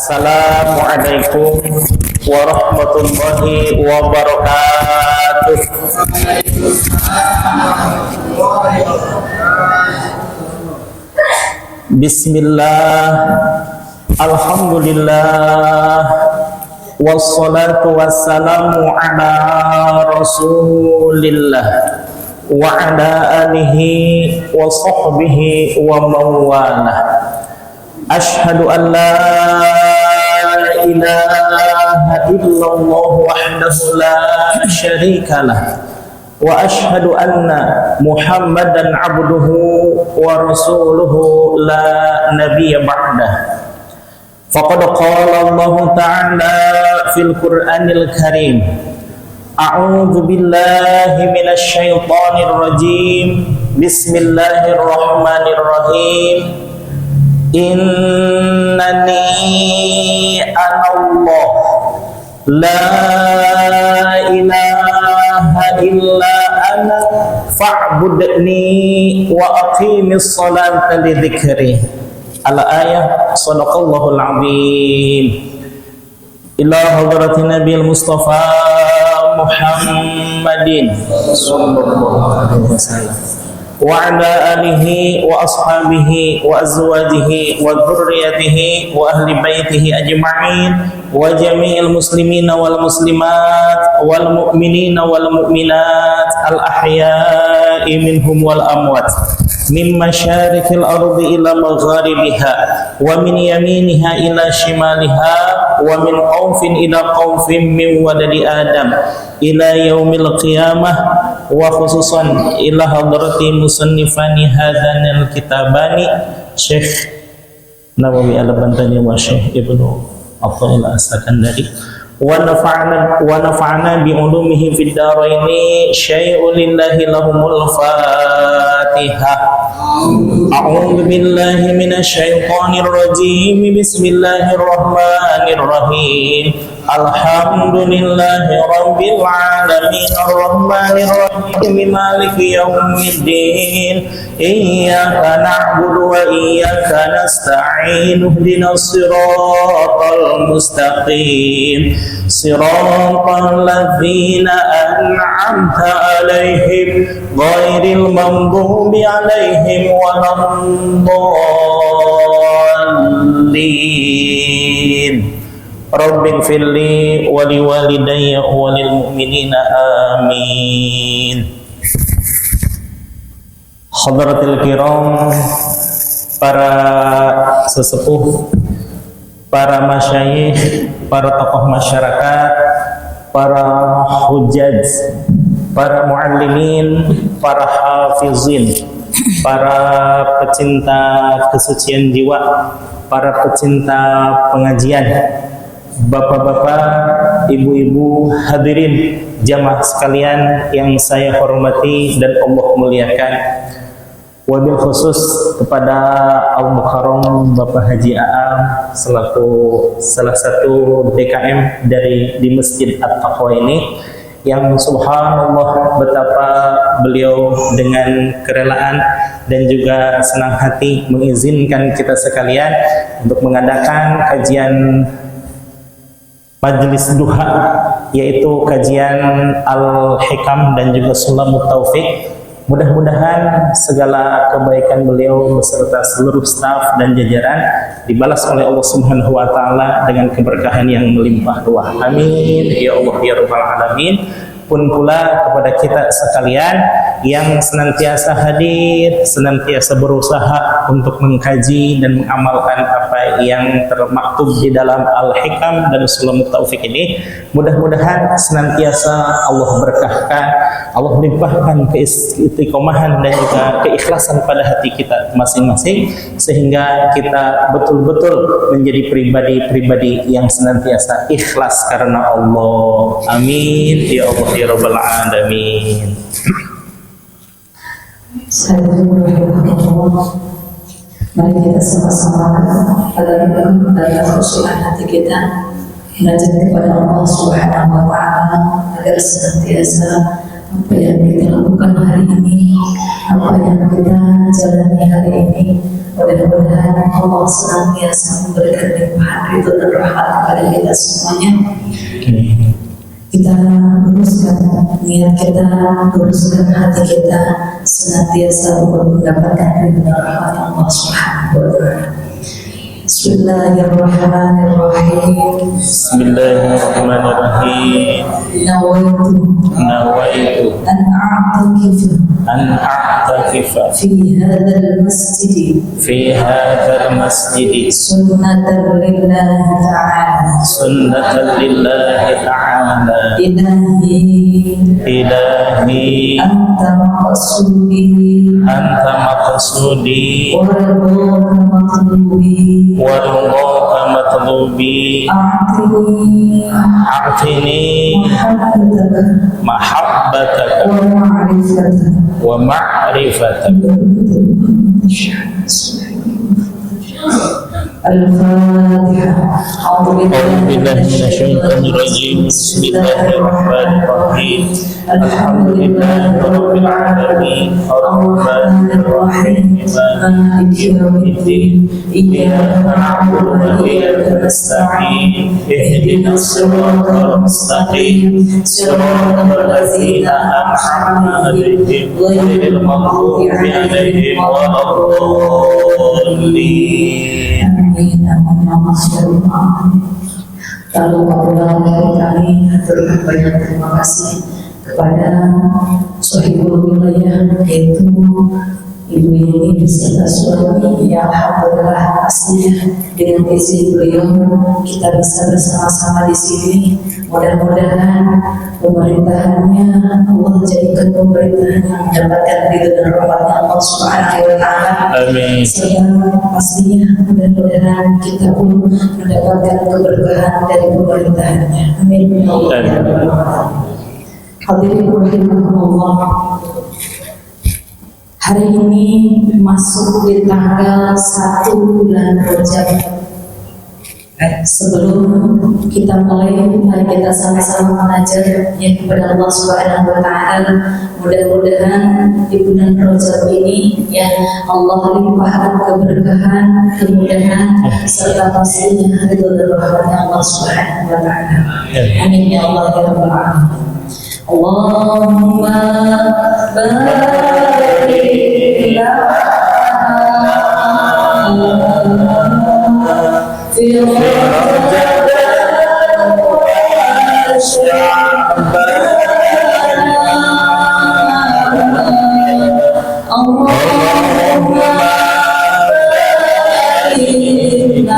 Assalamualaikum warahmatullahi wabarakatuh. Bismillah, alhamdulillah, wassalatu wassalamu ala rasulillah wa ala alihi wa sahbihi wa mawalah. Ashhadu an la ilaha illallah wahdahu la syarika lah wa ashhadu anna muhammadan abduhu wa rasuluhu la nabiyya ba'dah. Faqad qala Allah ta'ala fil Qur'anil Karim, a'udzu billahi minasy syaithanir rajim, bismillahirrahmanirrahim. Innani anallah la ilaha illa ana fa'budni wa aqimis salata li dzikri. Al-ayah, sadaqallahul azim. Ila hadratin Nabil Mustafa Muhammadin sallallahu alaihi wasallam wa ala alihi wa ashabihi wa azwajihi wa dhurriyyatihi wa ahli baitihi ajma'in wa jami'il muslimina wal muslimat wal mu'minina wal mu'minat al ahya'i minhum wal amwat min masyarikil ardi ila magharibiha wa min yaminiha ila shimaliha wa min qawfin ila qawfin min wadadi adam ila yaumil qiyamah wa khususan ila hadrati musannifani hadanil kitabani Syekh Nawawi al-Bantani wa Syekh Ibnu Athaillah as-Sakandari wa nafa'ana bi ulumihi fid daraini syai'un lillahi lahumul fatihah. A'udzu billahi minasy syaithanir rajim. Bismillahirrahmanirrahim. Alhamdulillahi rabbil alamin arrahmanir rahim maliki yaumiddin. Iyyaka na'budu wa iyyaka nasta'in. Ihdinas siratal mustaqim. Siratal ladzina an'amta 'alaihim ghairil maghdubi 'alaihim waladdallin. Rabbil firli wa liwalidayya wa lil mu'minina amin. Hadratil kiram, para sesepuh, para masyayikh, para tokoh masyarakat, para hujjaj, para muallimin, para hafizin, para pecinta kesucian jiwa, para pecinta pengajian, bapak-bapak, ibu-ibu, hadirin jamaah sekalian yang saya hormati dan Allah muliakan. Wabil khusus kepada Al-Mukarram Bapak Haji Aam selaku salah satu DKM di Masjid At-Taqwa ini, yang subhanallah betapa beliau dengan kerelaan dan juga senang hati mengizinkan kita sekalian untuk mengadakan kajian Majelis Duha, yaitu kajian Al-Hikam dan juga Sulamut Taufik. Mudah-mudahan segala kebaikan beliau beserta seluruh staf dan jajaran dibalas oleh Allah Subhanahu wa taala dengan keberkahan yang melimpah ruah. Amin ya Allah ya rabbal alamin. Pun pula kepada kita sekalian yang senantiasa hadir, senantiasa berusaha untuk mengkaji dan mengamalkan apa yang termaktub di dalam Al-Hikam dan Sulamut Taufik ini. Mudah-mudahan senantiasa Allah berkahkan, Allah limpahkan keistiqomahan dan juga keikhlasan pada hati kita masing-masing, sehingga kita betul-betul menjadi pribadi-pribadi yang senantiasa ikhlas karena Allah. Amin ya Allah ya rabbal alamin. Mari kita sama-sama dalam khusyukan hati kita munajat kepada Allah Subhanahu wa taala agar senantiasa apa yang kita lakukan hari ini, apa yang kita jalani hari ini. Mudah-mudahan Allah senantiasa memberikan limpahan ridho dan rahmat kepada kita semuanya. Kita luruskan niat kita, luruskan hati kita, senantiasa untuk mendapatkan ridho dan rahmat Allah Subhanahu wa Ta'ala. Bismillahirrahmanirrahim. Bismillahirrahmanirrahim. Nawaitu an a'takifa fi hadzal masjid fi hadzal masjid sunnatan lillahi ta'ala. sunnatan lillahi ta'ala. Ilahi Anta maqsudi anta maqsudi wa ridhaka matlubi. warḍaka matlubi. A'tini A'tini mahabbataka mahabbataka wa ma'rifataka. wa ma'rifataka. Al-Fatihah. A'udzu billahi minasyaitonir rajim. Bismillahirrahmanirrahim. Alhamdulillahi rabbil alamin. Arrahmanir rahim. Maliki yaumiddin. Iyyaka na'budu wa iyyaka nasta'in. Ihdinas siratal mustaqim. Siratal ladzina an'amta 'alaihim ghairil maghdubi 'alaihim waladdallin. Amin. Lalu kami aturkan banyak terima kasih kepada Sohibul Wilayah, yaitu Ibu ini beserta suami yang alhamdulillah pastinya dengan izin beliau kita bisa bersama-sama di sini. Mudah-mudahan pemerintahannya Allah jadikan pemerintahan yang mendapatkan ridho dan rahmatnya Allah Subhanahu wa Ta'ala. Amin. Sehingga pastinya mudah-mudahan kita pun mendapatkan keberkahan dari pemerintahannya. Amin. Hadirin rahimakumullah. Hari ini masuk di tanggal 1 bulan Rajab. Sebelum kita mulai, mari kita sama-sama mengajar kepada Allah Subhanahu wa Ta'ala. Mudah-mudahan di bulan Rajab ini ya Allah limpahkan keberkahan, kemudahan serta pastinya ridho dan rahmatnya Allah Subhanahu wa Ta'ala. Amin ya Allah ya Rabbal alamin. Allahumma barik fi Rajab wa Sya'ban. Allahumma barik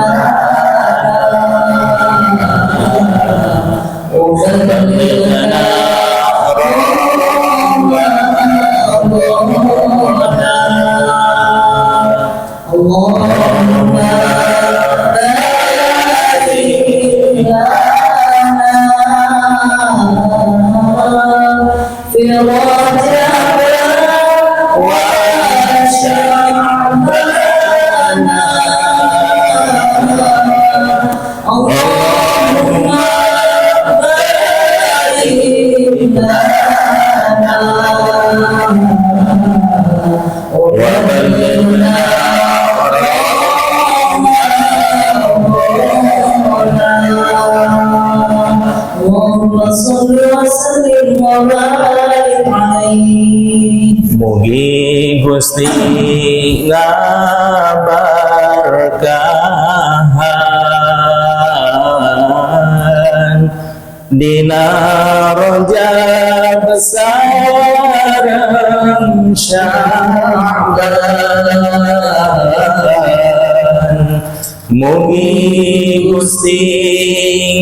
lana wa barik. Mugi Gusti ngaberkahan dina Rajab sareng Sya'ban. Mugi Gusti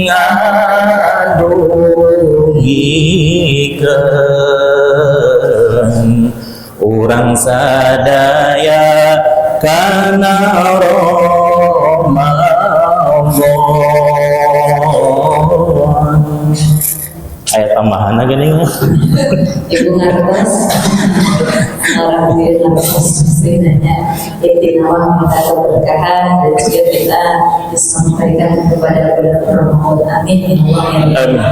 ngadugikeun urang sadaya kana Ramadan. Ayat tambahan lagi nih. Ibu ngertos. Alhamdulillah muslimnya intinya kita keberkahan dan juga kita disampaikan kepada bulan Ramadan. Amin ya Allah.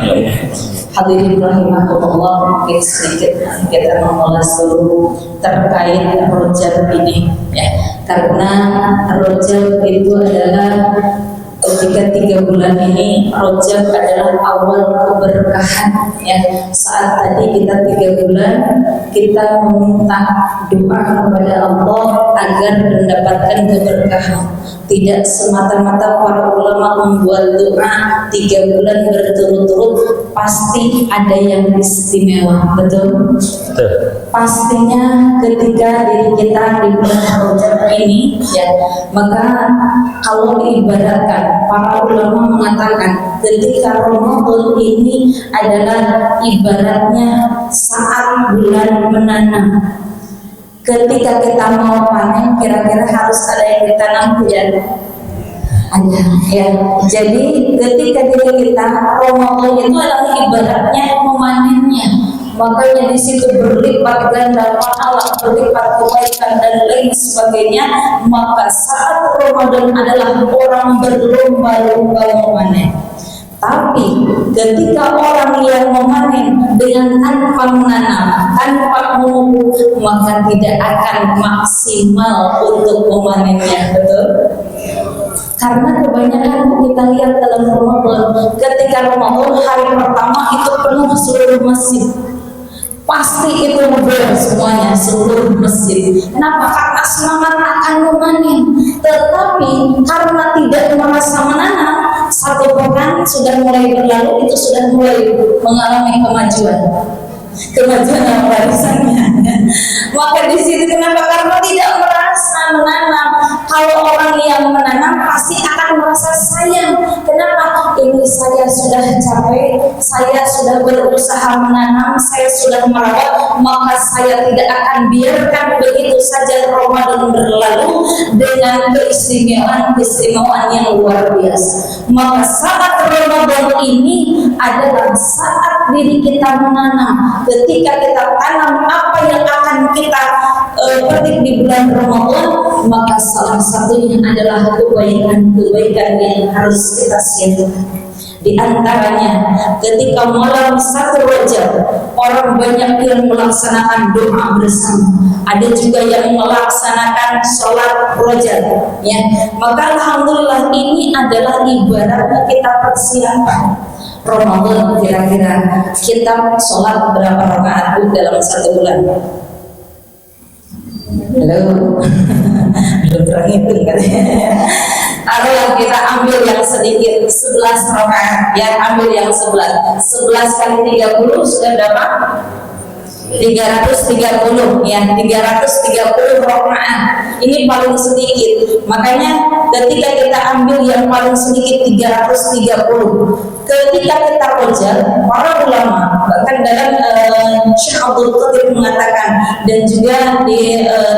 Hadirin rahimahullah, mungkin sedikit kita mengulas dulu terkait Rajab ini ya, karena Rajab itu adalah ketika 3 bulan ini, Rajab adalah awal keberkahan ya. Saat tadi kita 3 bulan kita meminta doa kepada Allah agar mendapatkan keberkahan. Tidak semata-mata para ulama membuat doa 3 bulan berturut-turut pasti ada yang istimewa, betul? Pastinya ketika diri kita di bulan Rajab ini ya, maka kalau diibaratkan, para ulama mengatakan ketika Ramadan ini adalah ibaratnya saat bulan menanam. Ketika kita mau panen, kira-kira harus ada yang ditanam tidak? Ada ya. Jadi ketika diri kita Ramadan itu adalah ibaratnya memanennya. Makanya di situ berlipat ganda pahala, berlipat kebaikan dan lain sebagainya. Maka saat Ramadan adalah orang berlomba-lomba memanen. Tapi ketika orang yang memanen dengan tanpa menanam, tanpa memupuk, maka tidak akan maksimal untuk memanennya, betul? Karena kebanyakan kita lihat dalam Ramadan, ketika Ramadan hari pertama itu penuh seluruh masjid. Pasti itu ngeblur semuanya, seluruh masjid. Kenapa? Karena semangat akan memanen. Tetapi karena tidak merasa menanam, 1 pekan sudah mulai berlalu, itu sudah mulai mengalami kemajuan apa barisannya. Maka di sini kenapa? Karena tidak merasa menanam. Kalau orang yang menanam pasti akan merasa sayang. Kenapa? Ini saya sudah capek, saya sudah berusaha menanam, saya sudah merawat, maka saya tidak akan biarkan begitu saja Ramadan berlalu dengan keistimewaan yang luar biasa. Maka saat Ramadan ini adalah saat diri kita menanam. Ketika kita tanam apa yang akan kita petik di bulan Ramadan, maka salah satunya adalah kebaikan-kebaikan yang harus kita siapkan. Di antaranya, ketika malam 1 Rajab, orang banyak yang melaksanakan doa bersama. Ada juga yang melaksanakan sholat Rajab. Ya, maka alhamdulillah ini adalah ibaratnya kita persiapan Ramadan. Kira-kira kita sholat berapa rakaat dalam 1 bulan? Halo, belum terhitung katanya. Taruhlah kita ambil yang sedikit 11 rakaat, ya ambil yang 11 kali 30 sudah berapa? 330 ya, 330 rakaat. Ini paling sedikit. Makanya ketika kita ambil yang paling sedikit 330, ketika kita Rajab, para ulama bahkan dalam Syekh Abdul Qadir mengatakan dan juga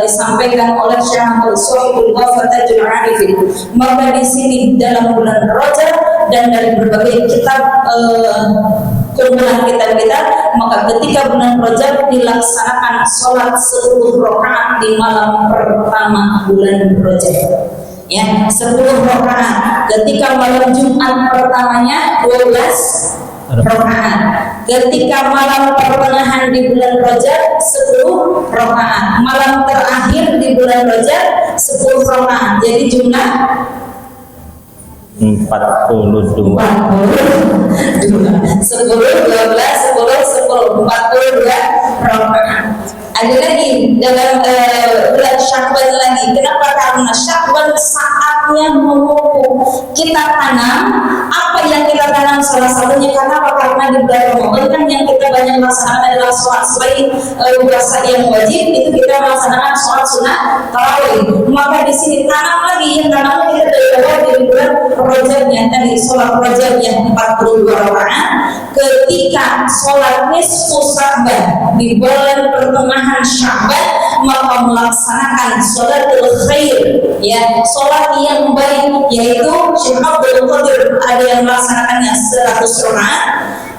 disampaikan oleh Syekh Abdul Sohibul Wafatajul Arifin, maka di sini dalam bulan Rajab dan dari berbagai kitab kumpulan kita, maka ketika bulan Rajab dilaksanakan sholat 10 rakaat di malam pertama bulan Rajab. Ya, 10 rakaat. Ketika malam Jumat pertamanya 12 rakaat. Ketika malam pertengahan di bulan Rajab 10 rakaat. Malam terakhir di bulan Rajab 10 rakaat. Jadi jumlah 42. 10, 12, 10, 42 rakaat. Ada lagi dalam bulan Syakban lagi. Kenapa? Karena Syakban saatnya memupuk. Kita tanam apa yang kita tanam, salah satunya karena apa? Karena di bulan Ramadan kan yang kita banyak laksanakan adalah sholat selain puasa yang wajib, itu kita melaksanakan sholat sunnah tarawih. Maka di sini tanam lagi, yang tanam kita dari awal di bulan Rajab yang tadi sholat Rajab yang 42 rakaat. Ketika sholat nisfu Sya'ban di bulan pertengahan Sya'ban, maka melaksanakan sholatul khair, ya, sholat yang baik, yaitu Syekh Abdul Qadir ada yang melaksanakannya 100 rakaat,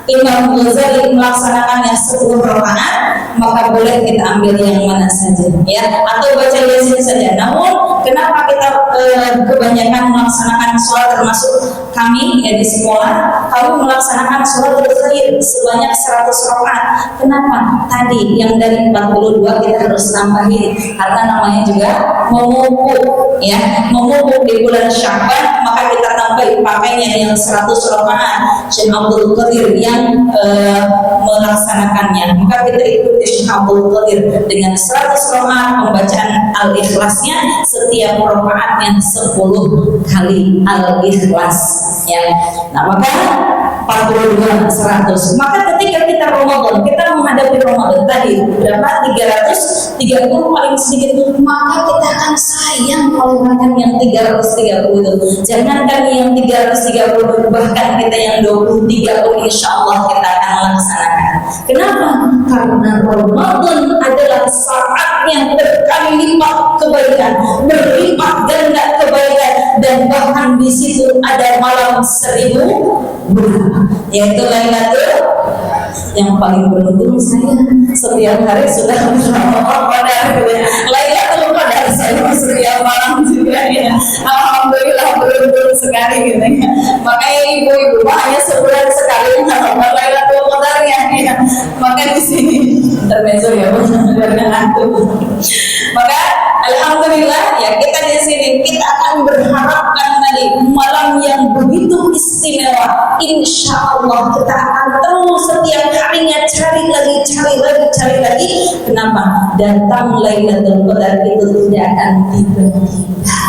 Imam Ghazali melaksanakannya 10 rakaat, maka boleh kita ambil yang mana saja, ya, atau baca Yasin saja. Namun kenapa kita kebanyakan melaksanakan sholat, termasuk kami ya di sekolah, kami melaksanakan sholat berkhair sebanyak 100 rakaat. Kenapa? Tadi yang dari 42 kita harus tambahin, karena namanya juga memupuk, ya, memupuk di bulan Sya'ban, maka kita tambahin pakainya yang 100 rakaat. Syekh Abdul Qadir yang melaksanakannya, maka kita ikuti Syekh Abdul Qadir dengan 100 rakaat pembacaan Al-Ikhlasnya, setiap rakaatnya 10 kali Al-Ikhlas, ya. Nah, maka 42 100. Maka ketika kita Ramadan, kita menghadapi Ramadan tadi berapa? 330 paling sedikit, maka kita akan sayang kalau makan yang 330 itu. Jangankan yang 330, bahkan kita yang 23 pun insya Allah kita akan laksanakan. Kenapa? Karena Ramadan adalah saat yang berkali lipat kebaikan, berlipat ganda kebaikan, dan bahkan di situ ada malam 1000 bulan, yaitu Lailatul. Yang paling beruntung saya setiap hari sudah bersama pada Lailatul Qadar, saya setiap malam juga, ya. Alhamdulillah beruntung sekali gitu, ya. Makanya ibu-ibu hanya sebulan sekali melakukan Lailatul Qadarnya, ya. Maka di sini terbentur ya maka alhamdulillah, ya, kita di sini kita akan berharapkan tadi malam yang begitu istimewa. Insya Allah kita akan terus setiap harinya cari lagi. Kenapa? Datang Lailatul Qadar itu tidak akan tiba-tiba,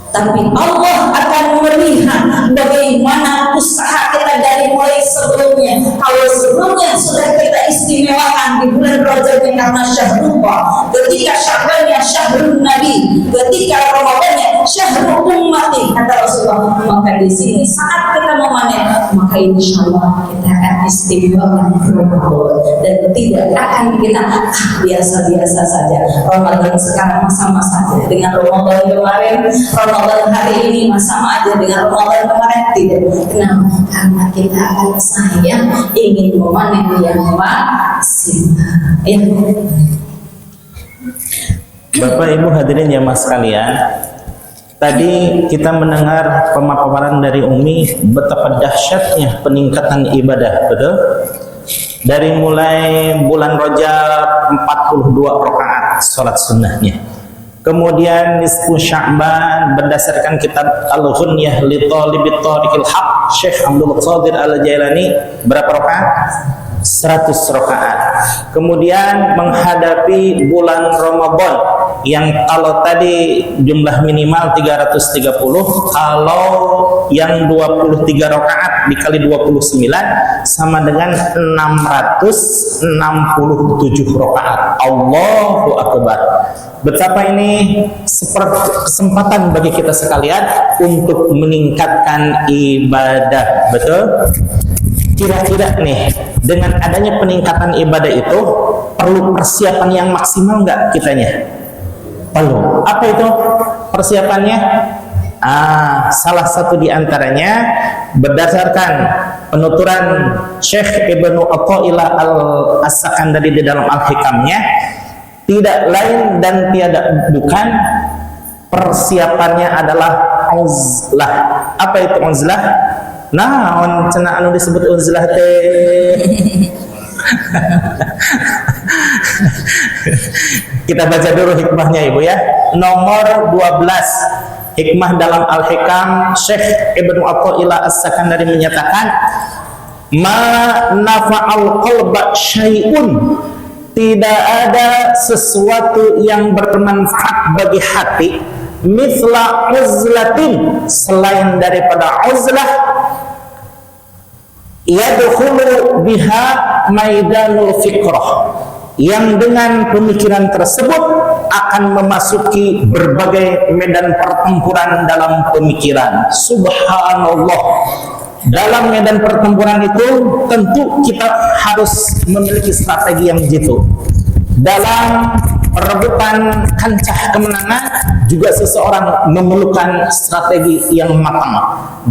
tapi Allah akan melihat bagaimana usaha kita dari mulai sebelumnya. Kalau sebelumnya sudah kita istimewakan di bulan Rajab karena Syahrullah, ketika Sya'bannya Syahrul Nabi, ketika Ramadannya Syahrul Ummati, kata Rasulullah, maka di sini saat kita memanen, maka insya Allah kita akan istimewakan Ramadan, dan tidak akan kita biasa-biasa saja. Ramadan sekarang sama saja dengan Ramadan kemarin, Ramadan hari ini sama aja dengan Ramadan kemarin. Tidak. Kenapa? Karena kita akan sayang, ingin memanen yang maksimal, ya. Bapak Ibu hadirin jamaah sekalian, tadi kita mendengar pemaparan dari Umi betapa dahsyatnya peningkatan ibadah, betul? Dari mulai bulan Rajab 42 rakaat salat sunnahnya. Kemudian nisfu Sya'ban berdasarkan kitab Al-Ghunyah li Talibit Tariqil Haq Syekh Abdul Qadir Al-Jailani berapa rakaat? 100 rakaat. Kemudian menghadapi bulan Ramadan yang kalau tadi jumlah minimal 330, kalau yang 23 rakaat dikali 29 sama dengan 667 rakaat. Allahu Akbar. Betapa ini kesempatan bagi kita sekalian untuk meningkatkan ibadah, betul? Kira-kira nih, dengan adanya peningkatan ibadah itu perlu persiapan yang maksimal nggak kitanya? Perlu. Apa itu persiapannya? Salah satu di antaranya berdasarkan penuturan Syekh Ibnu Athaillah Al-As-Sakandari di dalam Al-Hikamnya, tidak lain dan tiada bukan persiapannya adalah uzlah. Apa itu uzlah? Nah, cenah anu disebut uzlah teh. Kita baca dulu hikmahnya Ibu ya. Nomor 12 hikmah dalam Al-Hikam, Syekh Ibnu Athaillah As-Sakandari menyatakan, ma nafa'al qalba syai'un, tidak ada sesuatu yang bermanfaat bagi hati mithla uzlatin, selain daripada uzlah, yadkhulu biha maidanul fikrah, yang dengan pemikiran tersebut akan memasuki berbagai medan pertempuran dalam pemikiran. Subhanallah. Dalam medan pertempuran itu tentu kita harus memiliki strategi yang jitu. Dalam perebutan kancah kemenangan juga seseorang memerlukan strategi yang matang.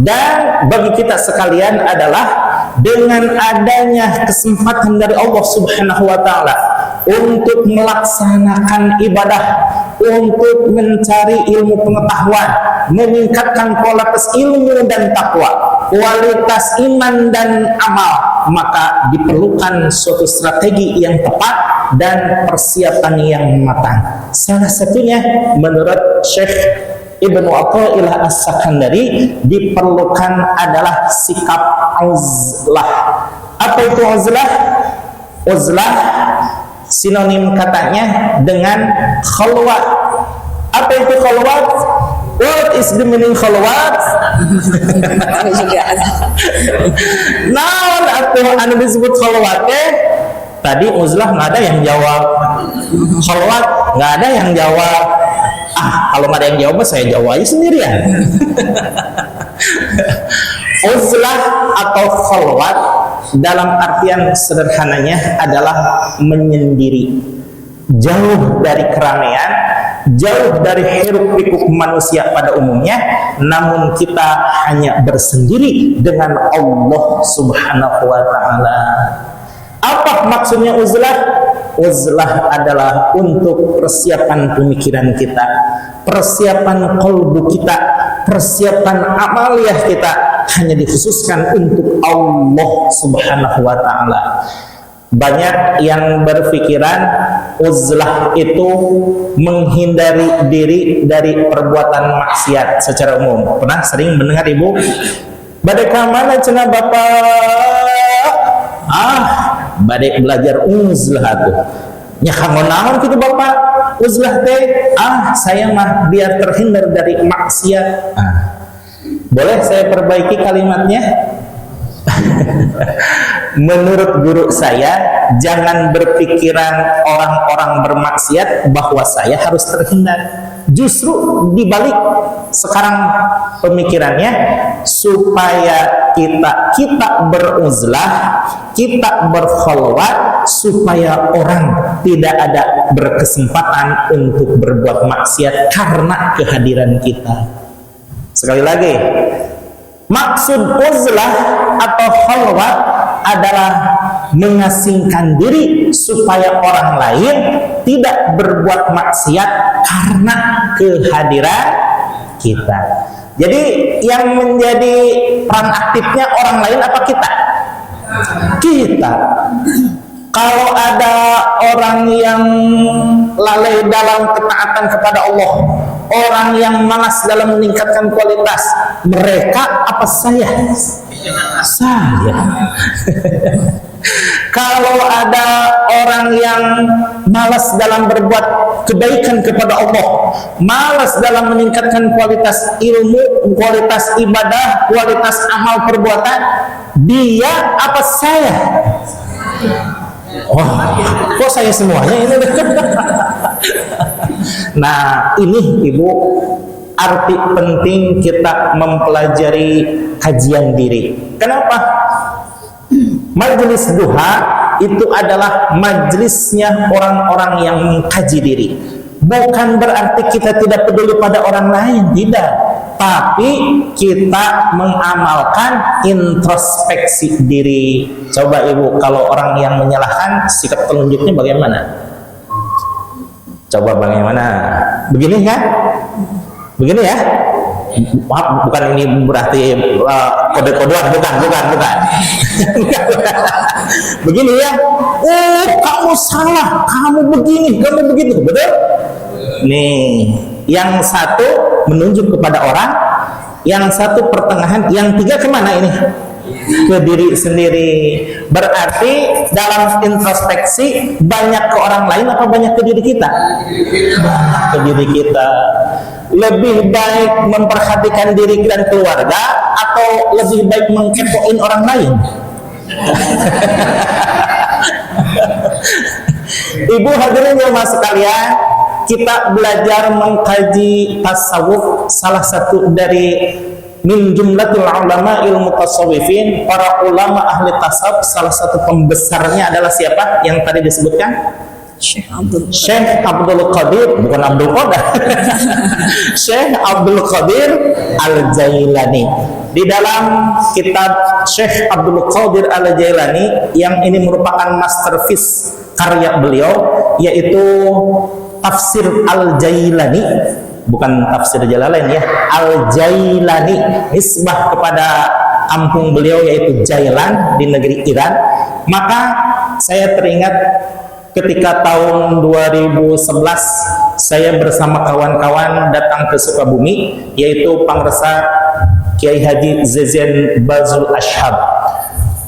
Dan bagi kita sekalian adalah dengan adanya kesempatan dari Allah Subhanahu wa taala untuk melaksanakan ibadah, untuk mencari ilmu pengetahuan, meningkatkan kualitas ilmu dan takwa, kualitas iman dan amal, maka diperlukan suatu strategi yang tepat dan persiapan yang matang. Salah satunya menurut Syekh Ibnu Athaillah As-Sakandari diperlukan adalah sikap uzlah. Apa itu uzlah? Uzlah sinonim katanya dengan khalwat. Apa itu khalwat? What is the meaning khalwat? Naon anu disebut khalwat teh? Tadi uzlah nggak ada yang jawab. Khalwat nggak ada yang jawab. Kalau nggak ada yang jawab saya jawab aja sendirian. Uzlah atau khalwat dalam artian sederhananya adalah menyendiri, jauh dari keramaian, jauh dari hiruk pikuk manusia pada umumnya, namun kita hanya bersendiri dengan Allah Subhanahu wa Ta'ala. Apa maksudnya uzlah? Uzlah adalah untuk persiapan pemikiran kita, persiapan qalbu kita, persiapan amaliyah kita hanya dikhususkan untuk Allah Subhanahu wa Ta'ala. Banyak yang berpikiran uzlah itu menghindari diri dari perbuatan maksiat secara umum. Pernah sering mendengar ibu, badai ka mana cenah bapak? Badai belajar uzlah tuh. Nya kamu naon kitu bapak? Uzlah teh saya mah biar terhindar dari maksiat. Boleh saya perbaiki kalimatnya? Menurut guru saya, jangan berpikiran orang-orang bermaksiat bahwa saya harus terhindar. Justru dibalik sekarang pemikirannya supaya kita beruzlah, kita berkhalwat supaya orang tidak ada berkesempatan untuk berbuat maksiat karena kehadiran kita. Sekali lagi, maksud uzlah atau khalwat adalah mengasingkan diri supaya orang lain tidak berbuat maksiat karena kehadiran kita. Jadi yang menjadi peran aktifnya orang lain apa kita? Kita. Kalau ada orang yang lalai dalam ketaatan kepada Allah, orang yang malas dalam meningkatkan kualitas, mereka apa saya? Saya. Kalau ada orang yang malas dalam berbuat kebaikan kepada Allah, malas dalam meningkatkan kualitas ilmu, kualitas ibadah, kualitas amal perbuatan, dia apa saya? Kok saya semuanya ini? Nah, ini ibu, arti penting kita mempelajari kajian diri. Kenapa? Majelis duha itu adalah majelisnya orang-orang yang mengkaji diri. Bukan berarti kita tidak peduli pada orang lain, tidak. Tapi kita mengamalkan introspeksi diri. Coba ibu, kalau orang yang menyalahkan, sikap telunjuknya bagaimana? Coba bagaimana? Begini kan? Begini ya? Maaf, bukan ini berarti kode-kodean, bukan. Begini ya? Kamu salah, kamu begini, kamu begitu, betul? Nih, yang satu menunjuk kepada orang, yang satu pertengahan, yang tiga kemana ini? Ke diri sendiri. Berarti dalam introspeksi banyak ke orang lain apa banyak ke diri kita? Ke diri kita. Lebih baik memperhatikan diri dan keluarga atau lebih baik mengkepoin orang lain? Ibu hadirin jemaah sekalian, kita belajar mengkaji tasawuf. Salah satu dari min jumlatil ulama ilmu tasawufin, para ulama ahli tasawuf, salah satu pembesarnya adalah siapa yang tadi disebutkan? Syekh Abdul Qadir, bukan Abdul Qadir. Syekh Abdul Qadir Al-Jailani. Di dalam kitab Syekh Abdul Qadir Al-Jailani yang ini merupakan masterpiece karya beliau, yaitu Tafsir Al-Jailani, bukan Tafsir Jalalain ya, Al-Jailani, nisbah kepada kampung beliau yaitu Jailan di negeri Iran. Maka saya teringat ketika tahun 2011 saya bersama kawan-kawan datang ke Sukabumi, yaitu Pangresa Kiai Haji Zezen Bazul Ashab.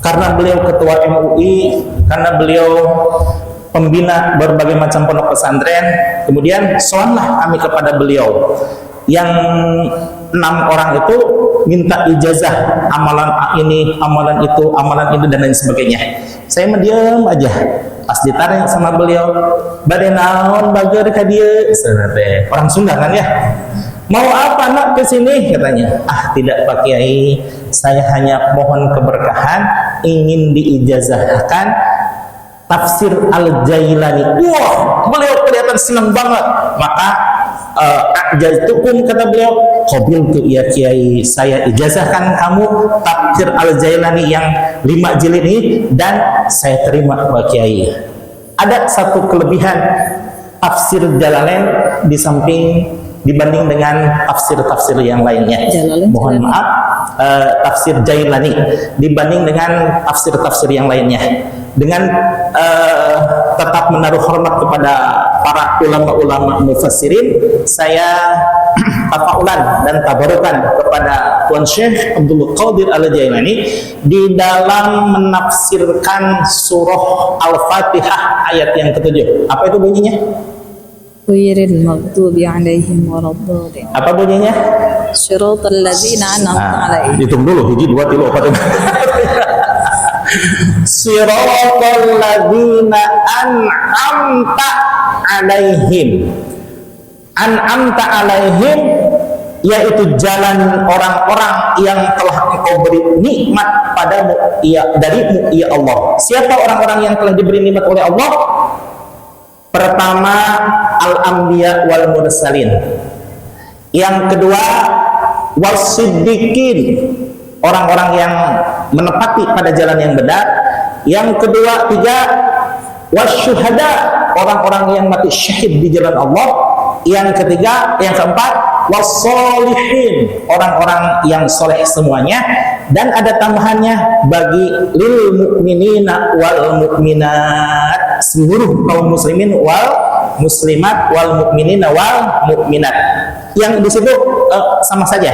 Karena beliau ketua MUI, karena beliau pembina berbagai macam pondok pesantren, kemudian soallah kami kepada beliau. Yang 6 orang itu minta ijazah amalan ini, amalan itu, amalan itu, dan lain sebagainya. Saya mendiam aja. Pas ditanya sama beliau, bade naon bager ka dieu? Orang Sunda kan ya. Mau apa nak ke sini katanya? Ah, tidak Pak Kiai, saya hanya mohon keberkahan, ingin diijazahkan Tafsir Al-Jailani. Wah, beliau kelihatan senang banget. Maka ajaztukum, kata beliau, qabil tu ya Kiai, saya ijazahkan kamu Tafsir Al-Jailani yang 5 jilid ini, dan saya terima Pak Kiai. Ada satu kelebihan Tafsir Jalalain di samping dibanding dengan tafsir-tafsir yang lainnya. Mohon maaf, Tafsir Jailani dibanding dengan tafsir-tafsir yang lainnya, dengan tetap menaruh hormat kepada para ulama-ulama mufassirin, saya tafaulan dan tabarukan kepada Tuan Syekh Abdul Qadir Al-Jailani di dalam menafsirkan surah Al-Fatihah ayat yang ke-7. Apa itu bunyinya? Ghairil maghdubi 'alaihim waladdallin. Apa bunyinya? Shiratal ladzina an'amta 'alaihim. Hitung dulu, hiji, dua, tilu, empat. Shiratal ladzina an'amta 'alaihim. An'amta 'alaihim yaitu jalan orang-orang yang telah Engkau beri nikmat padamu, darimu ya Allah. Siapa orang-orang yang telah diberi nikmat oleh Allah? Pertama, al-anbiya wal mursalin. Yang kedua, wasiddiqin, orang-orang yang menepati pada jalan yang benar. Yang kedua, tiga, wasyuhada, orang-orang yang mati syahid di jalan Allah. Yang ketiga, yang keempat, wassolihin, orang-orang yang soleh semuanya. Dan ada tambahannya, bagi lil mu'minina wal mu'minat, seluruh kaum muslimin wal muslimat wal mu'minina wal mu'minat. Yang di situ sama saja,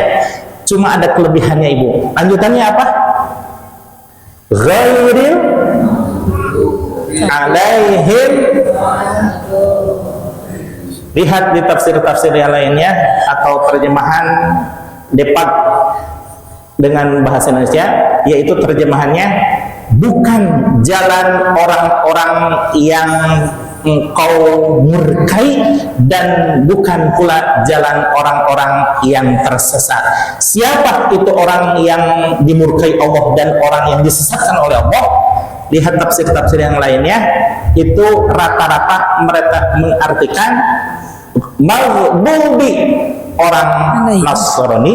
cuma ada kelebihannya Ibu. Lanjutannya apa? Ghairil alaihim. Lihat di tafsir-tafsir yang lainnya atau terjemahan Depak dengan bahasa Indonesia, yaitu terjemahannya bukan jalan orang-orang yang Engkau murkai, dan bukan pula jalan orang-orang yang tersesat. Siapa itu orang yang dimurkai Allah dan orang yang disesatkan oleh Allah? Lihat tafsir-tafsir yang lainnya, itu rata-rata mereka mengartikan maghdubi, orang Nasrani,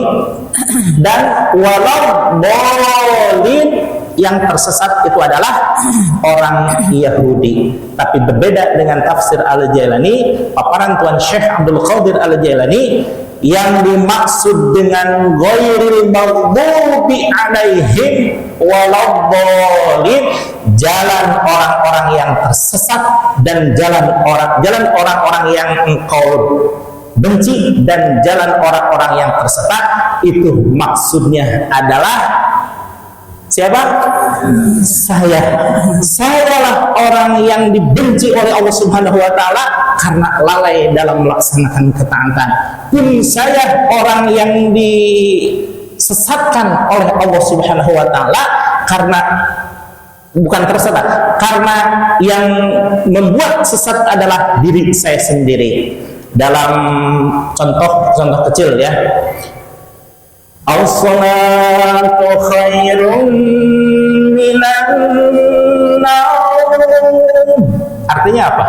dan waladhdallin, yang tersesat itu adalah orang Yahudi. Tapi berbeda dengan tafsir Al-Jailani, paparan Tuan Syekh Abdul Qadir Al-Jailani, yang dimaksud dengan ghairil maghdubi alaihim waladhdallin, jalan orang-orang yang tersesat dan jalan orang-orang yang Engkau benci, dan jalan orang-orang yang tersesat itu maksudnya adalah siapa? Sayalah orang yang dibenci oleh Allah Subhanahu wa taala karena lalai dalam melaksanakan ketaatan. Pun saya orang yang disesatkan oleh Allah Subhanahu wa taala karena bukan tersesat, karena yang membuat sesat adalah diri saya sendiri. Dalam contoh kecil ya, as-salatu khairun minan naum. Artinya apa?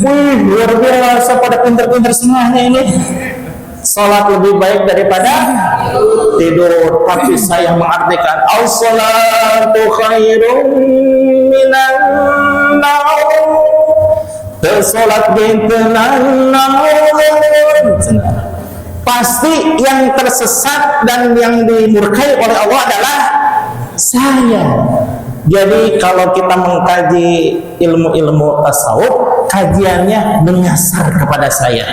Wih, luar biasa, pada pinter-pinter semuanya ini. Salat lebih baik daripada tidur, tapi saya mengartikan as-salatu khairum minan naum. Salat gentenan naum. Pasti yang tersesat dan yang dimurkai oleh Allah adalah saya. Jadi kalau kita mengkaji ilmu-ilmu tasawuf, kajiannya menyasar kepada saya.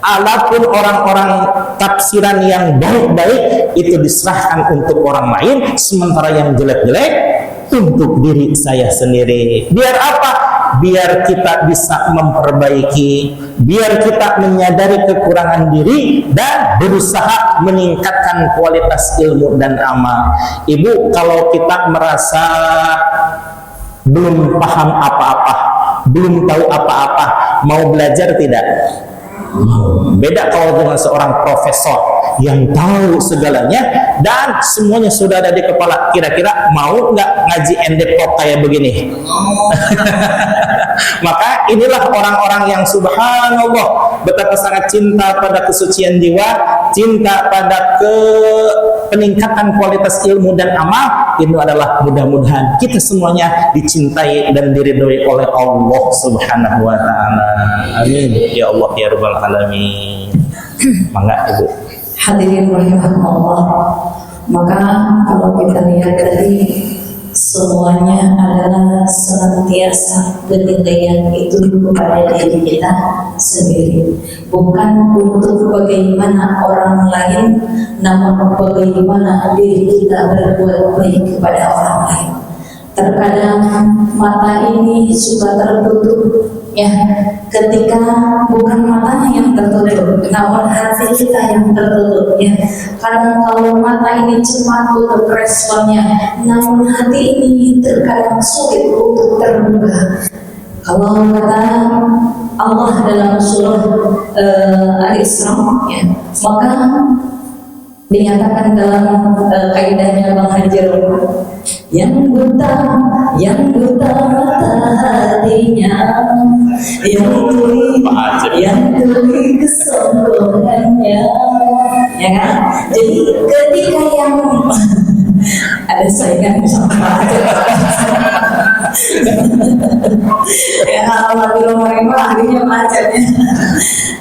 Adapun orang-orang tafsiran yang baik-baik itu diserahkan untuk orang lain, sementara yang jelek-jelek untuk diri saya sendiri. Biar apa? Biar kita bisa memperbaiki, biar kita menyadari kekurangan diri dan berusaha meningkatkan kualitas ilmu dan amal. Ibu, kalau kita merasa belum paham apa-apa, belum tahu apa-apa, mau belajar tidak? Beda kalau dengan seorang profesor yang tahu segalanya dan semuanya sudah ada di kepala. Kira-kira mau nggak ngaji endepok kayak begini? Maka inilah orang-orang yang subhanallah betapa sangat cinta pada kesucian jiwa, cinta pada peningkatan kualitas ilmu dan amal. Ini adalah mudah-mudahan kita semuanya dicintai dan diridhoi oleh Allah Subhanahu wa taala. Amin ya Allah ya rabbal alamin. Mangga Ibu. Hadirin rahimakumullah. Maka kalau kita lihat tadi, semuanya adalah senantiasa penilaian itu kepada diri kita sendiri, bukan untuk bagaimana orang lain, namun bagaimana diri kita berbuat baik kepada orang lain. Terkadang mata ini suka tertutup, ya, ketika bukan matanya yang tertutup, namun hati kita yang tertutup, ya. Karena kalau mata ini cepat tutup responnya, namun hati ini terkadang sulit untuk terbuka. Kalau kata Allah dalam surah Al-Isra, ya, maka dinyatakan dalam kaidahnya Bang Hajar, yang buta mata hatinya, yang tuli kesombongannya, ya kan? Jadi ketika yang ada saingan sama ya, alhamdulillah mereka akhirnya macamnya.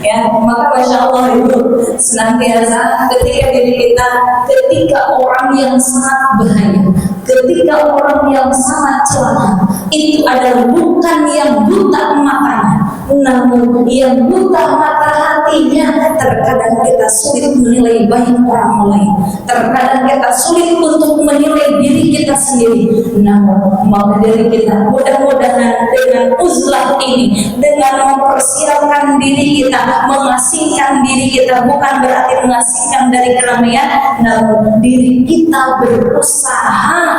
Ya, maka masya Allah itu senantiasa ketika diri kita, ketika orang yang sangat bahaya, ketika orang yang sangat celaka, itu adalah bukan yang buta matanya, namun yang buta mata hatinya. Terkadang kita sulit menilai baik orang lain, terkadang kita sulit untuk menilai diri kita sendiri. Namun maka diri kita mudah-mudahan dengan uzlah ini, dengan mempersiapkan diri kita, mengasingkan diri kita, bukan berarti mengasingkan dari keramaian, namun diri kita berusaha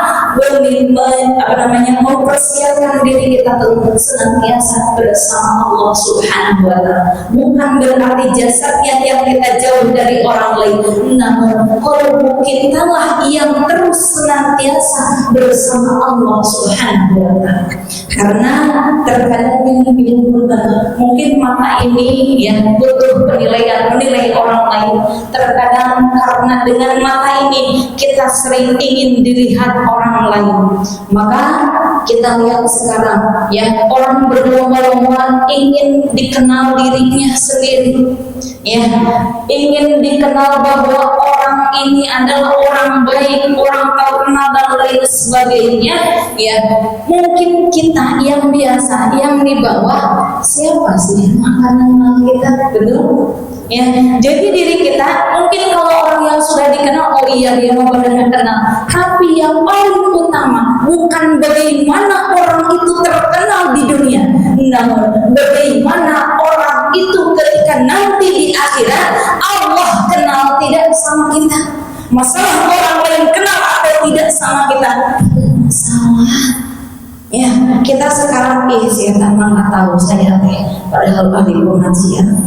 mempersiapkan diri kita untuk senantiasa bersama Allah Subhanahu wa taala. Bukan berarti jasadnya yang kita jauh dari orang lain, namun qalbu kita lah yang terus senantiasa bersama Allah Subhanahu wa taala. Karena terkadang mungkin mata ini yang butuh penilaian, menilai orang lain. Terkadang karena dengan mata ini kita sering ingin dilihat orang lain. Maka kita lihat sekarang, ya, orang berlomba-lomba ingin dikenal dirinya sendiri, ya, ingin dikenal bahwa orang ini adalah orang baik, orang terkenal dan lain sebagainya, ya. Mungkin kita yang biasa, yang di bawah, siapa sih yang akan kenal kita, betul? Ya, jadi diri kita mungkin kalau orang yang sudah dikenal, oh iya dia mau benar kenal. Tapi yang paling utama bukan bagaimana orang itu terkenal di dunia, namun bagaimana orang itu ketika nanti di akhirat Allah kenal tidak sama kita. Masalah orang lain kenal atau tidak sama kita, masalah. Ya, kita sekarang saya nggak tahu saya padahal ahli pengajian.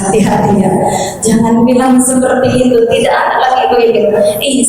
Hati-hati ya, jangan bilang seperti itu. Tidak ada lagi begitu.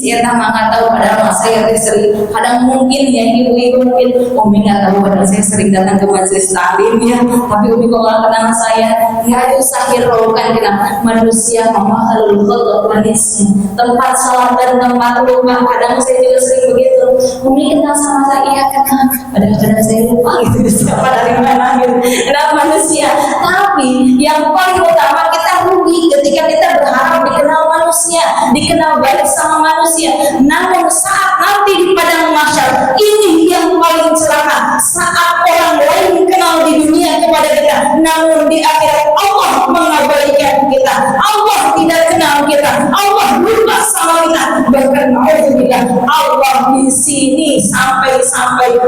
Saya nggak tahu padahal saya sering. Kadang mungkin ya ibu-ibu mungkin Umi nggak tahu padahal saya sering datang ke majelis taklim ya. Tapi Umi kok nggak kenal saya. Nggak usah hiraukan kita manusia makhluk manusia. Tempat salah dan tempat lupa. Kadang saya juga sering begitu. Umi kenal sama saya kenal. Padahal saya lupa gitu siapa dari mana gitu. Kenal manusia. Tapi yang paling utama kita rugi ketika kita berharap dikenal manusia, dikenal baik sama manusia. Namun saat nanti di padang mahsyar ini yang paling celaka. Saat orang lain kenal di dunia kepada kita, namun di akhirat Allah mengabaikan kita. Allah tidak kenal kita. Allah lupa sama kita. Bahkan nauzubillah Allah di sini sampai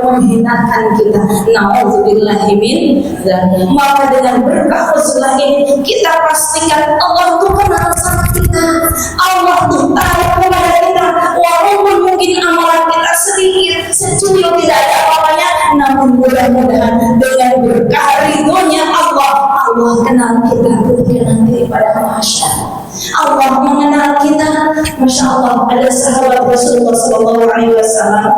menghinakan kita. Nauzubillahi min dzalik. Maka dengan berkah Rasulullah ini kita pastikan Allah tuh kenal sama kita. Allah tuh tahu kepada kita. Walaupun mungkin amalan kita sedikit, secuil tidak ada apa-apanya, namun mudah-mudahan dengan berkah ridhonya Allah kenal kita ketika nanti pada mahsyar. Allah mengenal kita. Masya Allah, ada sahabat Rasulullah SAW.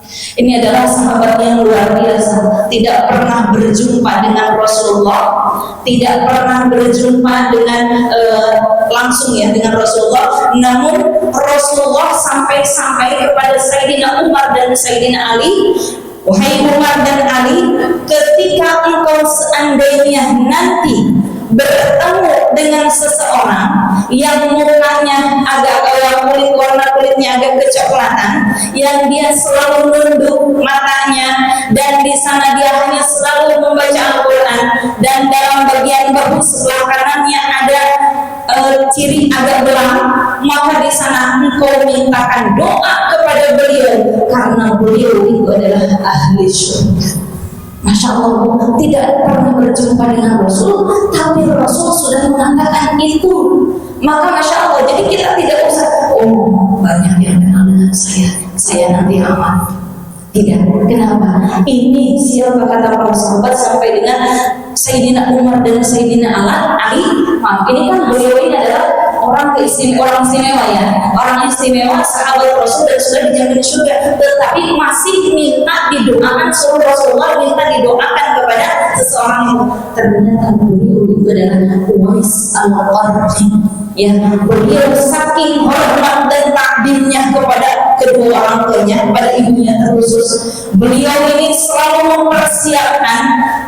Ini adalah sahabat yang luar biasa. Tidak pernah berjumpa dengan Rasulullah, tidak pernah berjumpa dengan langsung ya dengan Rasulullah. Namun Rasulullah sampai kepada Sayyidina Umar dan Sayyidina Ali, wahai Umar dan Ali, ketika engkau seandainya nanti bertemu dengan seseorang yang mukanya agak warna kulitnya agak kecoklatan, yang dia selalu nunduk matanya dan di sana dia hanya selalu membaca Al-Quran, dan dalam bagian bahu sebelah kanannya ada ciri agak belang, maka di sana engkau mintakan doa kepada beliau karena beliau itu adalah ahli surga. Masya Allah, tidak pernah berjumpa dengan Rasul, tapi Rasul sudah mengatakan itu. Maka Masya Allah, jadi kita tidak usah banyak yang kenal dengan saya nanti aman. Tidak, kenapa? Ini siapa kata para sahabat sampai dengan Sayyidina Umar dan Sayyidina Ali. Ini kan beliau ini adalah orang istimewa ya, orang istimewa sahabat Rasul dan sudah dijamin surga, tetapi masih minta didoakan, suruh Rasulullah minta didoakan kepada seseorang itu. Ternyata beliau itu adalah Uwais al-Qarni. Ya, beliau saking hormat dan takdirnya kepada kedua orang tuanya, pada ibunya terkhusus, beliau ini selalu mempersiapkan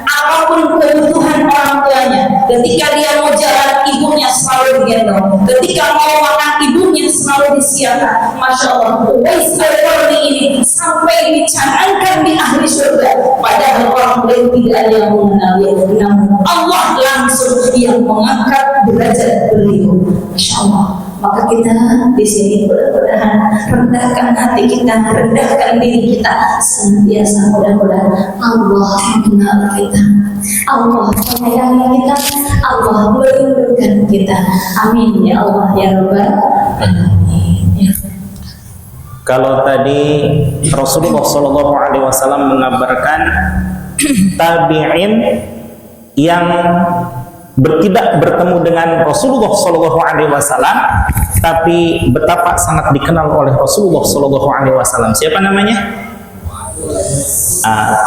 apapun kebutuhan orang tuanya. Ketika dia mau jalan, ibunya selalu digendong. Ketika mau makan, ibunya selalu disiapkan. Masya Allah, Uwais al-Qarni ini sampai dicanangkan di ahli surga, padahal orang lain tidak ada yang mengenalnya, namun Allah langsung yang mengangkat derajat beliau. Masya Allah. Maka kita di sini mudah-mudahan rendahkan hati kita, rendahkan diri kita senantiasa, mudah-mudahan Allah mengenal kita, Allah menyayangi kita, Allah melindungi kita. Amin ya Allah ya Rabbal alamin. Kalau tadi Rasulullah SAW mengabarkan tabi'in yang tidak bertemu dengan Rasulullah SAW, tapi betapa sangat dikenal oleh Rasulullah SAW. Siapa namanya?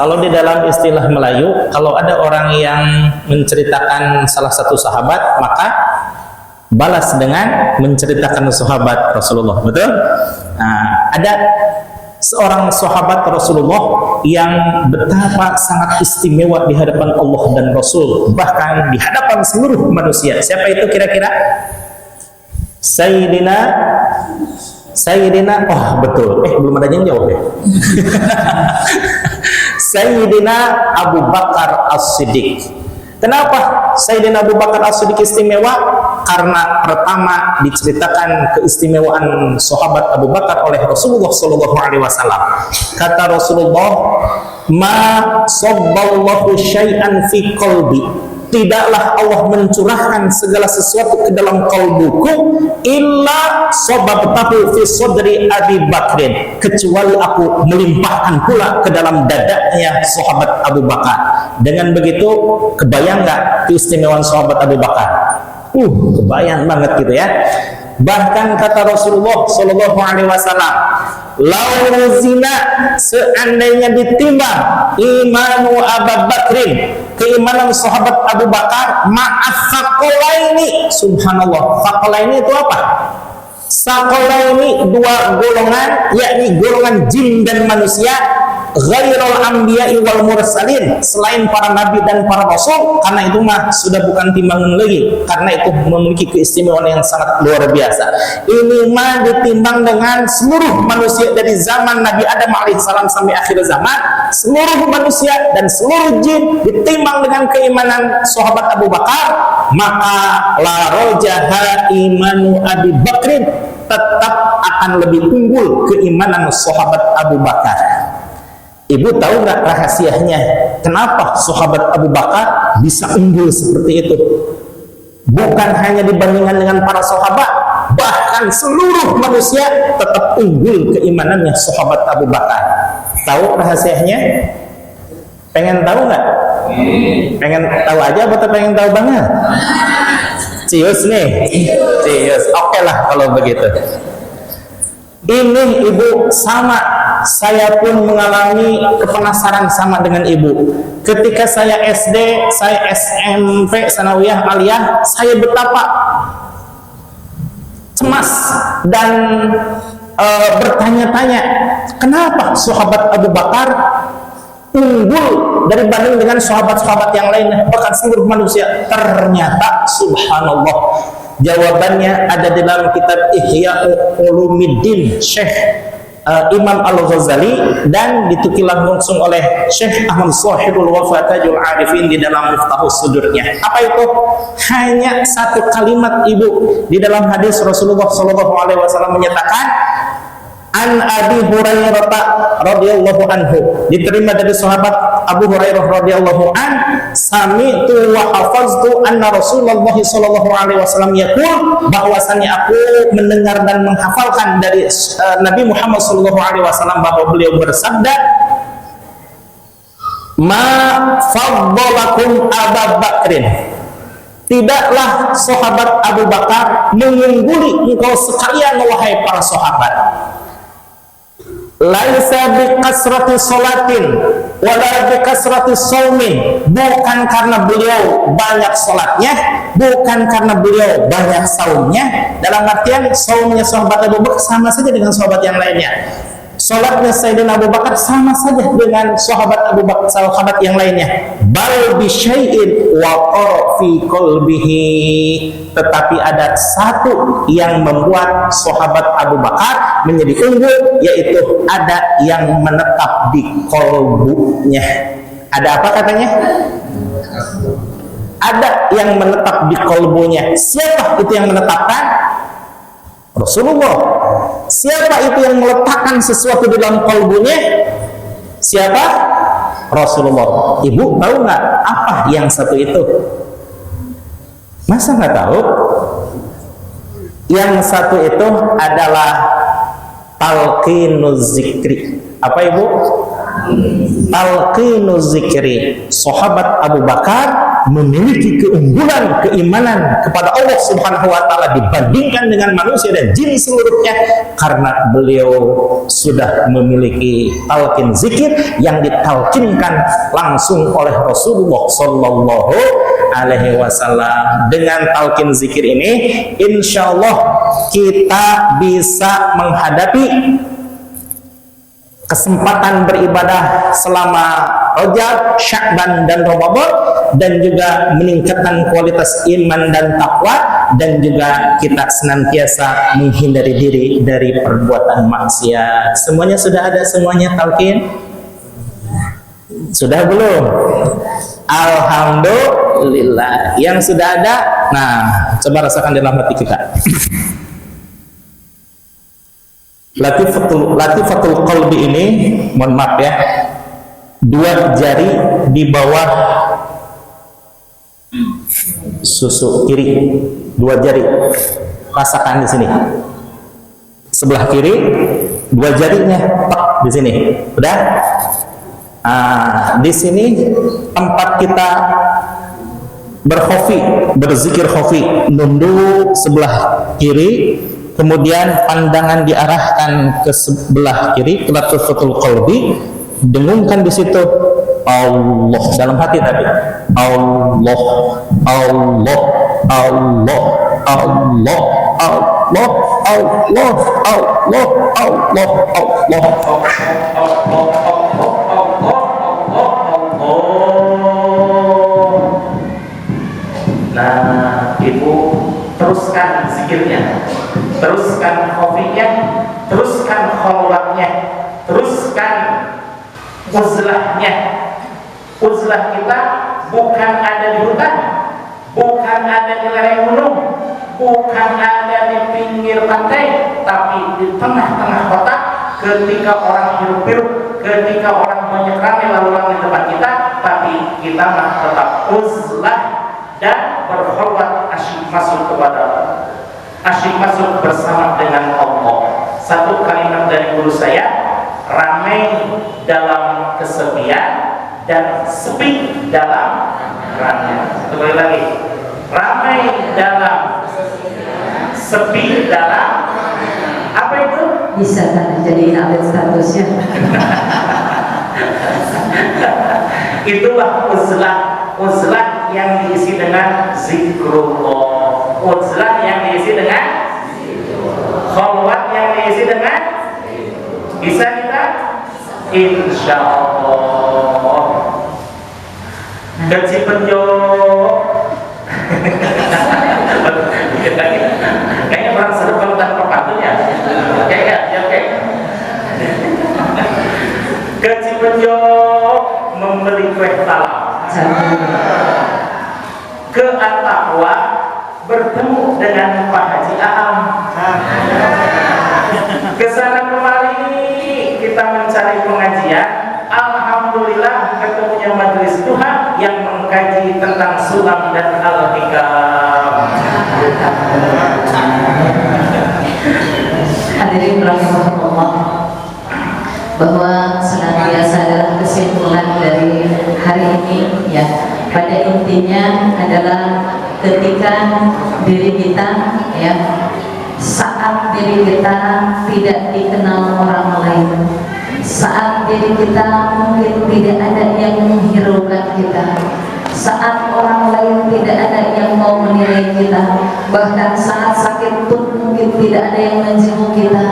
Kalau di dalam istilah Melayu, kalau ada orang yang menceritakan salah satu sahabat, maka balas dengan menceritakan sahabat Rasulullah. Betul? Ada seorang sahabat Rasulullah yang betapa sangat istimewa di hadapan Allah dan Rasul, bahkan di hadapan seluruh manusia. Siapa itu kira-kira? Sayyidina, betul. Belum ada yang jawab ya. Sayyidina Abu Bakar As-Siddiq. Kenapa Sayyidina Abu Bakar As-Siddiq istimewa? Karena pertama diceritakan keistimewaan sahabat Abu Bakar oleh Rasulullah SAW. Kata Rasulullah, "Ma sabballahu syai'an fi qalbi." Tidaklah Allah mencurahkan segala sesuatu ke dalam kalbuku illa sababtahu fi sadri Abi Bakrin, kecuali aku melimpahkan pula ke dalam dadanya sahabat Abu Bakar. Dengan begitu, kebayang nggak keistimewaan sahabat Abu Bakar? Kebayang banget gitu ya. Bahkan kata Rasulullah Shallallahu Alaihi Wasallam, "Lau zina, seandainya ditimbang imanu Abu Bakrin, keimanan sahabat Abu Bakar, ma'af faqolaini." Subhanallah, faqolaini itu apa? Sakolaini, dua golongan, yakni golongan jin dan manusia, ghairul anbiya'i wal mursalin, selain para nabi dan para rasul, karena itu mah sudah bukan timbangan lagi, karena itu memiliki keistimewaan yang sangat luar biasa. Ini mah ditimbang dengan seluruh manusia dari zaman Nabi Adam alaihissalam sampai akhir zaman, seluruh manusia dan seluruh jin ditimbang dengan keimanan sahabat Abu Bakar, maka la rojaha imanu Abi Bakrin, tetap akan lebih unggul keimanan sahabat Abu Bakar. Ibu tahu nggak rahasianya? Kenapa sahabat Abu Bakar bisa unggul seperti itu? Bukan hanya dibandingkan dengan para sahabat, bahkan seluruh manusia tetap unggul keimanannya sahabat Abu Bakar. Tahu rahasianya? Pengen tahu nggak? Pengen tahu aja atau pengen tahu banget? Cius nih, cius. Oke lah kalau begitu. Ini ibu sama, saya pun mengalami kepenasaran sama dengan ibu. Ketika saya SD, saya SMP, sanawiyah, aliyah, saya betapa cemas dan bertanya-tanya, kenapa sahabat Abu Bakar unggul dibanding dengan sahabat-sahabat yang lainnya, bahkan seluruh manusia? Ternyata subhanallah, jawabannya ada di dalam kitab Ihya Ulumuddin Syekh Imam Al-Ghazali, dan ditukilah langsung oleh Syekh Ahmad Shahibul Wafatajul Arifin di dalam Miftahus Sudurnya. Apa itu? Hanya satu kalimat ibu, di dalam hadis Rasulullah SAW menyatakan, an Abi Hurairah radhiyallahu anhu, diterima dari sahabat Abu Hurairah radhiyallahu an, sami'tu wa hafaztu anna Rasulullah sallallahu alaihi wasallam yaqul, bahwasannya aku mendengar dan menghafalkan dari Nabi Muhammad sallallahu alaihi wasallam bahwa beliau bersabda, ma faddalakum Abu Bakrin, tidaklah sahabat Abu Bakar mengungguli engkau sekalian wahai para sahabat. Laisa bikasrati sholatin wala bikasrati shaumin, bukan karena beliau banyak sholatnya, bukan karena beliau banyak saumnya. Dalam artian saumnya sahabat Abu Bakar sama saja dengan sahabat yang lainnya, sholatnya Sayyidina Abu Bakar sama saja dengan sahabat Abu Bakar, sahabat yang lainnya. Bal bi syai'in waqara fi qalbihi, tetapi ada satu yang membuat sahabat Abu Bakar menjadi unggul, yaitu ada yang menetap di kolbunya. Ada apa katanya? Ada yang menetap di kolbunya. Siapa itu yang menetapkan? Rasulullah. Siapa itu yang meletakkan sesuatu di dalam kolbunya? Siapa? Rasulullah. Ibu tahu nggak apa yang satu itu? Masa nggak tahu? Yang satu itu adalah talqinuz zikri. Apa ibu? Talqinuz zikri. Sahabat Abu Bakar memiliki keunggulan keimanan kepada Allah Subhanahu wa taala dibandingkan dengan manusia dan jin seluruhnya, karena beliau sudah memiliki talqin zikir yang ditalqinkan langsung oleh Rasulullah sallallahu alaihi wasallam. Dengan talqin zikir ini insyaallah kita bisa menghadapi kesempatan beribadah selama Rajab, Sya'ban dan Ramadan, dan juga meningkatkan kualitas iman dan takwa, dan juga kita senantiasa menghindari diri dari perbuatan maksiat. Semuanya sudah ada, semuanya talqin? Sudah belum? Alhamdulillah. Yang sudah ada, nah coba rasakan dalam hati kita. Latifatul qalbi ini, mohon maaf ya, dua jari di bawah susu kiri, dua jari, rasakan di sini. Sebelah kiri, dua jarinya tek di sini, udah. Di sini tempat kita berkhofi, berzikir khofi, nunduk sebelah kiri, kemudian pandangan diarahkan ke sebelah kiri, talaffutul qalbi, dengungkan di situ Allah dalam hati tapi Allah Allah Allah Allah Allah Allah Allah Allah Allah. Nah, ibu teruskan zikirnya, teruskan khofinya, teruskan kholwatnya, teruskan uzlahnya. Uzlah kita bukan ada di hutan, bukan ada di lereng gunung, bukan ada di pinggir pantai, tapi di tengah-tengah kota. Ketika orang hirup-hirup, ketika orang banyak ramai lalu lalang di tempat kita, tapi kita mah tetap uzlah dan berkhulwat, asyik masuk kepada Allah, asyik masuk bersama dengan Allah. Satu kalimat dari guru saya, ramai dalam kesepian dan sepi dalam ramai. Satu kali lagi, ramai dalam sepi dalam apa itu? Bisa kan jadi update statusnya. Itulah uzlah, uzlah yang diisi dengan zikrullah, uzlah yang diisi dengan kholwat yang diisi dengan bisa kita insya Allah. Kecil penjok kayaknya orang seru kalau tanpa patunya kayaknya oke. Kecil penjok membeli kue talam, ke At-Taqwa bertemu dengan Pak Haji Aam, kesana kemari kita mencari pengajian. Alhamdulillah ketemunya majelis Tuhan yang mengkaji tentang sulam dan al-hikam. Hadirin rahimahullah, bahwa senantiasa adalah kesimpulan dari hari ini ya, pada intinya adalah ketika diri kita ya, saat diri kita tidak dikenal orang lain, saat diri kita mungkin tidak ada yang menghiraukan kita, saat orang lain tidak ada yang mau menilai kita, bahkan saat sakit pun mungkin tidak ada yang menjenguk kita,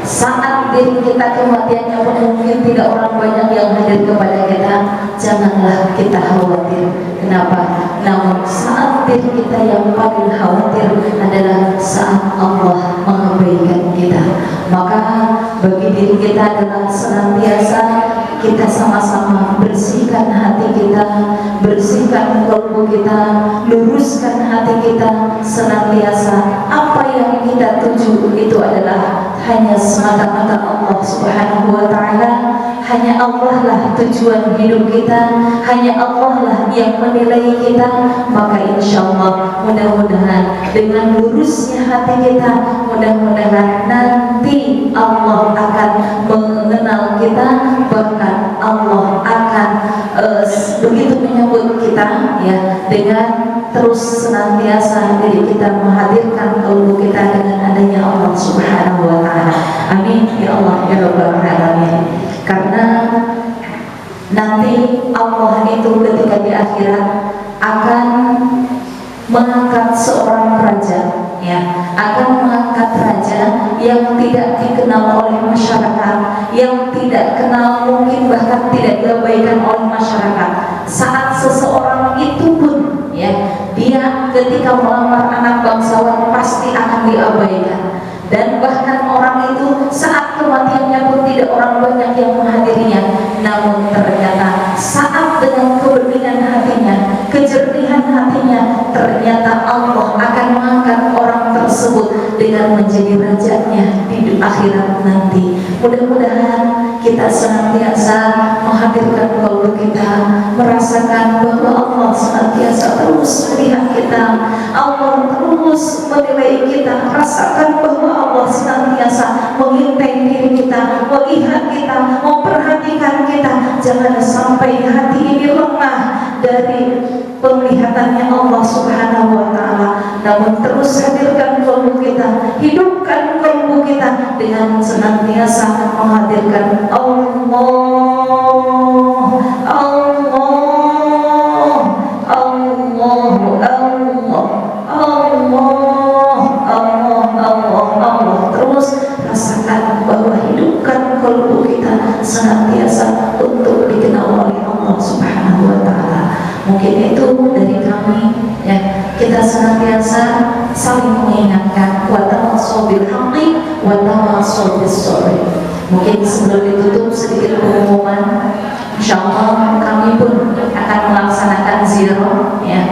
saat diri kita kematiannya pun mungkin tidak orang banyak yang hadir kepada kita, janganlah kita khawatir. Kenapa? Namun saat diri kita yang paling khawatir adalah saat Allah mengabaikan kita. Maka bagi diri kita adalah senantiasa kita sama-sama bersihkan hati kita, bersihkan kalbu kita, luruskan hati kita, senantiasa apa yang kita tuju itu adalah hanya semata-mata Allah Subhanahu wa Ta'ala. Hanya Allah lah tujuan hidup kita, hanya Allah lah yang menilai kita. Maka insya Allah mudah-mudahan dengan lurusnya hati kita, mudah-mudahan nanti Allah akan mengenal kita, bahkan Allah akan begitu menyambut kita ya, dengan terus senantiasa diri kita menghadirkan kalbu kita dengan adanya Allah Subhanahu wa Ta'ala. Amin ya Allah ya Rabbal Alamin. Karena nanti Allah itu ketika di akhirat akan mengangkat seorang raja ya, akan mengangkat raja yang tidak dikenal oleh masyarakat, yang tidak kenal mungkin bahkan tidak diabaikan oleh masyarakat. Saat seseorang itu pun ya, dia ketika melamar anak bangsawan pasti akan diabaikan, dan bahkan orang itu saat kematiannya pun tidak orang banyak yang menghadirinya. Namun ternyata saat dengan keberanian hatinya, kejernihan hatinya, ternyata Allah akan mengangkat orang tersebut dengan menjadi rajanya di akhirat nanti. Mudah-mudahan kita senantiasa menghadirkan kalbu kita, merasakan bahwa Allah senantiasa terus melihat kita, Allah terus menilai kita, rasakan bahwa Allah senantiasa mengintai diri kita, melihat kita, memperhatikan kita. Jangan sampai hati ini lengah dari penglihatannya Allah Allah Subhanahu wa Ta'ala, namun terus hadirkan kalbu kita, hidupkan kalbu kita dengan senantiasa menghadirkan Allah, Allah, Allah, Allah. Terus rasakan bahwa hidupkan kalbu kita senantiasa untuk dikenal oleh Allah Subhanahu wa Ta'ala. Mungkin itu dari kami, ya, kita senantiasa saling mengingatkan wa tawassaw bil haqqi wa tawassaw bis sabr. Mungkin sebelum ditutup sedikit pengumuman, insyaallah kami pun akan melaksanakan ziarah, ya,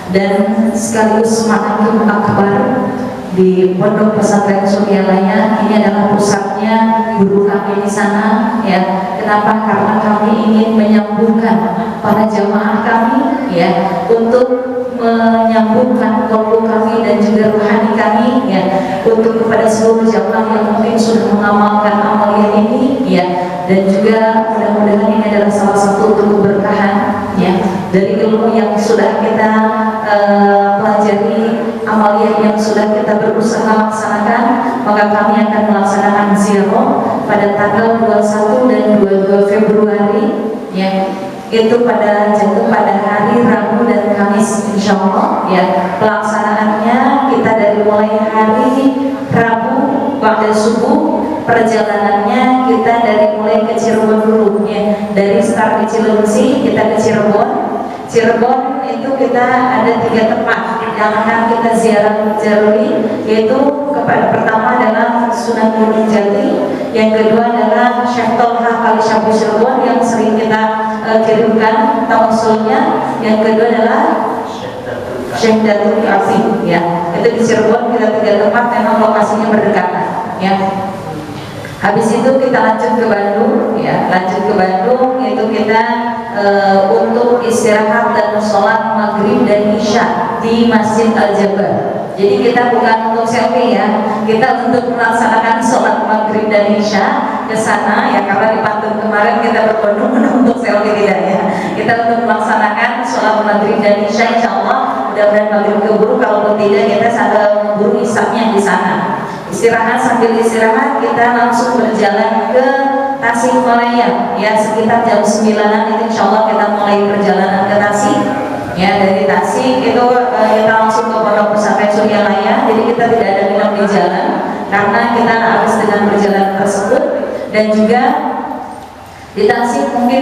dan sekaligus makam akbar di Pondok Pesantren Suryalaya. Ini adalah pusatnya guru kami di sana, ya. Kenapa? Karena kami ingin menyambungkan para jamaah kami, ya, untuk menyambungkan kalbu kami dan juga rohani kami, ya, untuk kepada seluruh jamaah yang mungkin sudah mengamalkan amalia ini, ya, dan juga mudah-mudahan ini adalah salah satu untuk keberkahan, ya, dari ilmu yang sudah kita pelajari, amalia yang sudah kita berusaha laksanakan. Maka kami akan melaksanakan ziarah pada tanggal 21 dan 22 Februari, ya, itu jatuh pada hari Rabu dan Kamis, insyaallah, ya. Pelaksanaannya kita dari mulai hari Rabu pada subuh, perjalanannya kita dari mulai ke Cirebon dulu, ya, dari start di Cilengsi kita ke Cirebon. Cirebon itu kita ada 3 tempat yang akan kita ziarahi, yaitu pertama adalah Sunan Gunung Jati, yang kedua adalah Syekh Tolha Kali Syabu Cirebon yang sering kita kirimkan tawasulnya, yang kedua adalah Syekh Datul Afi, ya. Itu di Cirebon kita 3 tempat, memang lokasinya berdekatan, ya. Habis itu kita lanjut ke Bandung, ya. Lanjut ke Bandung itu kita untuk istirahat dan sholat maghrib dan isya di Masjid Al-Jabar. Jadi kita bukan untuk selfie, ya, kita untuk melaksanakan sholat maghrib dan isya ke sana, ya, karena di pantun kemarin kita berbondong-bondong untuk selfie, tidak, ya. Kita untuk melaksanakan sholat maghrib dan isya, insya Allah mudah-mudahan maghrib keburu, kalaupun tidak kita sambil memburu isya-nya di sana. Istirahat, sambil istirahat kita langsung berjalan ke Tasikmalaya, ya, sekitar jam 9-an itu insya Allah kita mulai perjalanan ke Tasik, ya. Dari Tasik itu kita langsung ke Pondok Pesantren Suryalaya. Jadi kita tidak ada nginep di jalan karena kita habis dengan perjalanan tersebut. Dan juga di Tasik mungkin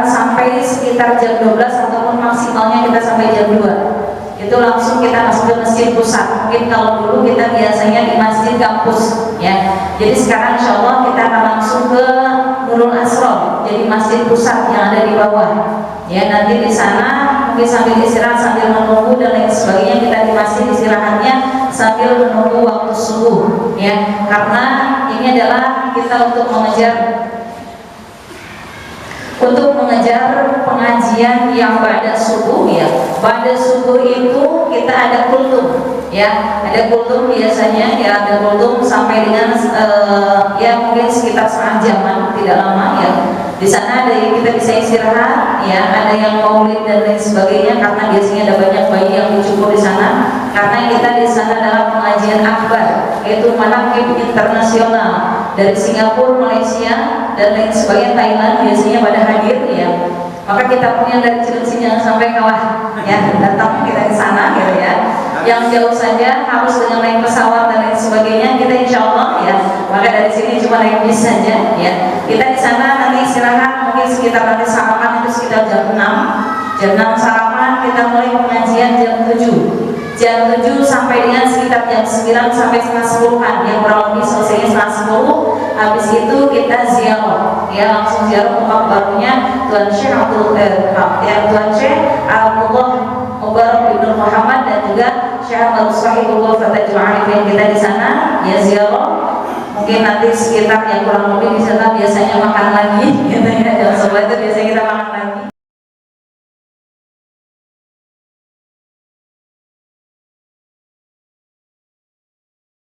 sampai sekitar jam 12 ataupun maksimalnya kita sampai jam 2. Itu langsung kita masuk ke masjid pusat. Mungkin kalau dulu kita biasanya di masjid kampus, ya. Jadi sekarang insya Allah kita akan langsung ke Nurul Asrar, jadi masjid pusat yang ada di bawah, ya. Nanti di sana mungkin sambil istirahat, sambil menunggu dan lain sebagainya, kita di masjid istirahatnya sambil menunggu waktu subuh, ya. Karena ini adalah kita untuk mengejar pengajian yang pada subuh, ya. Pada subuh itu kita ada kultum, ya. Ada kultum biasanya, ya, ada kultum sampai dengan ya mungkin sekitar setengah jaman, tidak lama, ya. Di sana kita bisa istirahat, ya. Ada yang maulid dan lain sebagainya karena biasanya ada banyak bayi yang dicukur di sana. Karena kita di sana adalah pengajian akbar, yaitu manaqib internasional dari Singapura, Malaysia dan lain sebagainya, Thailand biasanya pada hadir, ya. Maka kita punya dari Cilengsi jangan sampai kalah, ya, datang kita di sana, gitu, ya. Yang jauh saja harus dengan naik pesawat dan lain sebagainya, kita insya Allah, ya. Maka dari sini cuma naik bis saja, ya. Kita di sana nanti istirahat mungkin sekitar nanti sarapan itu sekitar jam 6 sarapan, kita mulai pengajian jam 7 sampai dengan sekitar jam 9 sampai setengah 10-an, yang kurang lebih selesai setengah 10. Habis itu kita ziarah, ya, langsung ziarah makam barunya Tuan Syekh Tuan Syekh Abdullah Mubarak bin Muhammad dan juga Syekh Al-Sahibullah Fatajul Arifin. Kita di sana, ya, ziarah. Mungkin nanti sekitar yang kurang lebih di sana biasanya makan lagi, gitu,